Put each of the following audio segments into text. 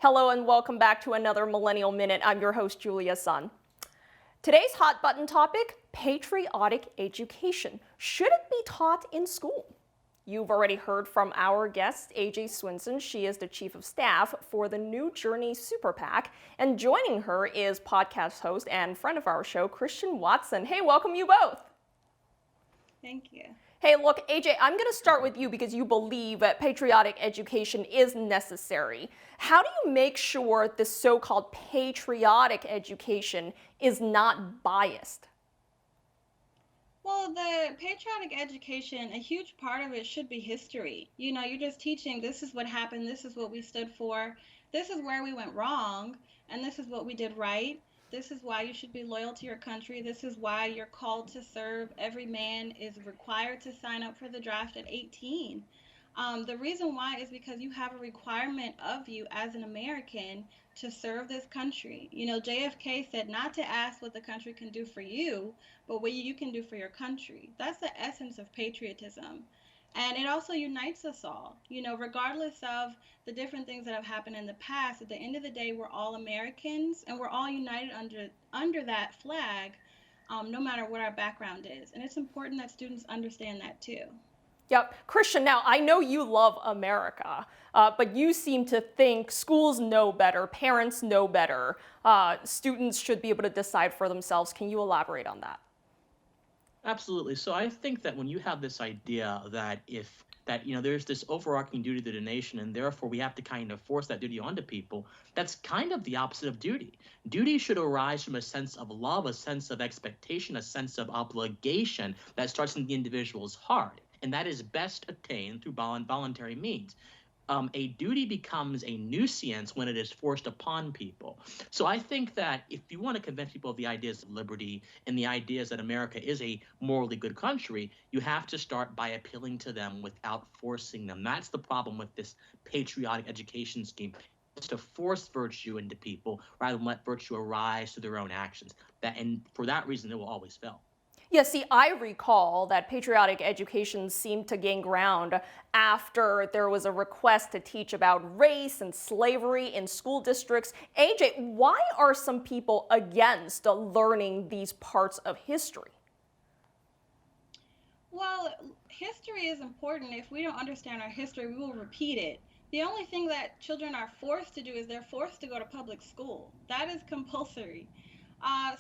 Hello and welcome back to another Millennial Minute. I'm your host, Julia Sun. Today's hot button topic, patriotic education. Should it be taught in school? You've already heard from our guest, AJ Swinson. She is the Chief of Staff for the new Journey PAC. And joining her is podcast host and friend of our show, Christian Watson. Hey, welcome you both. Thank you. Hey, look, AJ, I'm going to start with you because you believe that patriotic education is necessary. How do you make sure this so-called patriotic education is not biased? Well, the patriotic education, a huge part of it should be history. You know, you're just teaching this is what happened, this is what we stood for, this is where we went wrong, and this is what we did right. This is why you should be loyal to your country. This is why you're called to serve. Every man is required to sign up for the draft at 18. The reason why is because you have a requirement of you as an American to serve this country. You know, JFK said not to ask what the country can do for you, but what you can do for your country. That's the essence of patriotism. And it also unites us all, you know, regardless of the different things that have happened in the past. At the end of the day, we're all Americans and we're all united under that flag, no matter what our background is. And it's important that students understand that too. Yep. Christian, now I know you love America, but you seem to think schools know better, parents know better, students should be able to decide for themselves. Can you elaborate on that? Absolutely. So I think that when you have this idea that there's this overarching duty to the nation and therefore we have to kind of force that duty onto people, that's kind of the opposite of duty. Duty should arise from a sense of love, a sense of expectation, a sense of obligation that starts in the individual's heart. And that is best attained through voluntary means. A duty becomes a nuisance when it is forced upon people. So I think that if you want to convince people of the ideas of liberty and the ideas that America is a morally good country, you have to start by appealing to them without forcing them. That's the problem with this patriotic education scheme. It's to force virtue into people rather than let virtue arise through their own actions. And for that reason, it will always fail. Yeah, see, I recall that patriotic education seemed to gain ground after there was a request to teach about race and slavery in school districts. AJ, why are some people against learning these parts of history? Well, history is important. If we don't understand our history, we will repeat it. The only thing that children are forced to do is they're forced to go to public school. That is compulsory.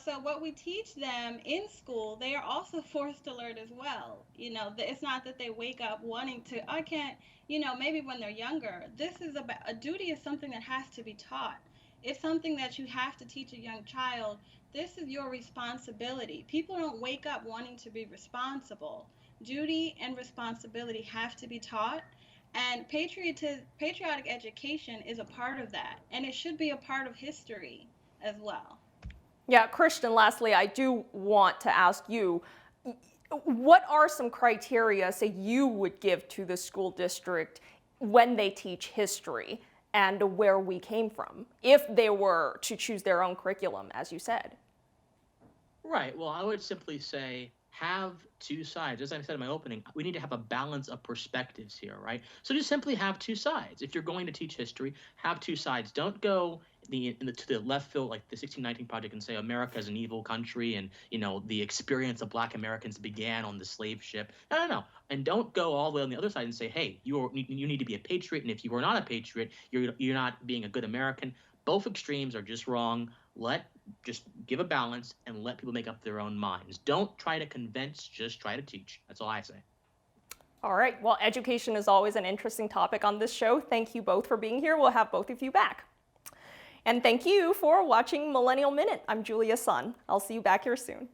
So what we teach them in school, they are also forced to learn as well. You know, it's not that they wake up wanting to, I can't, you know, maybe when they're younger. This is about, a duty is something that has to be taught. It's something that you have to teach a young child. This is your responsibility. People don't wake up wanting to be responsible. Duty and responsibility have to be taught. And patriotic education is a part of that. And it should be a part of history as well. Yeah, Christian, lastly, I do want to ask you, what are some criteria, say, you would give to the school district when they teach history and where we came from, if they were to choose their own curriculum, as you said? Right. Well, I would simply say have two sides. As I said in my opening, we need to have a balance of perspectives here, right? So just simply have two sides. If you're going to teach history, have two sides. Don't go to the left field like the 1619 Project and say America is an evil country and, you know, the experience of Black Americans began on the slave ship. No. And don't go all the way on the other side and say, hey, you need to be a patriot, and if you are not a patriot, you're not being a good American. Both extremes are just wrong. Just give a balance and let people make up their own minds. Don't try to convince, just try to teach. That's all I say. All right. Well, education is always an interesting topic on this show. Thank you both for being here. We'll have both of you back. And thank you for watching Millennial Minute. I'm Julia Sun. I'll see you back here soon.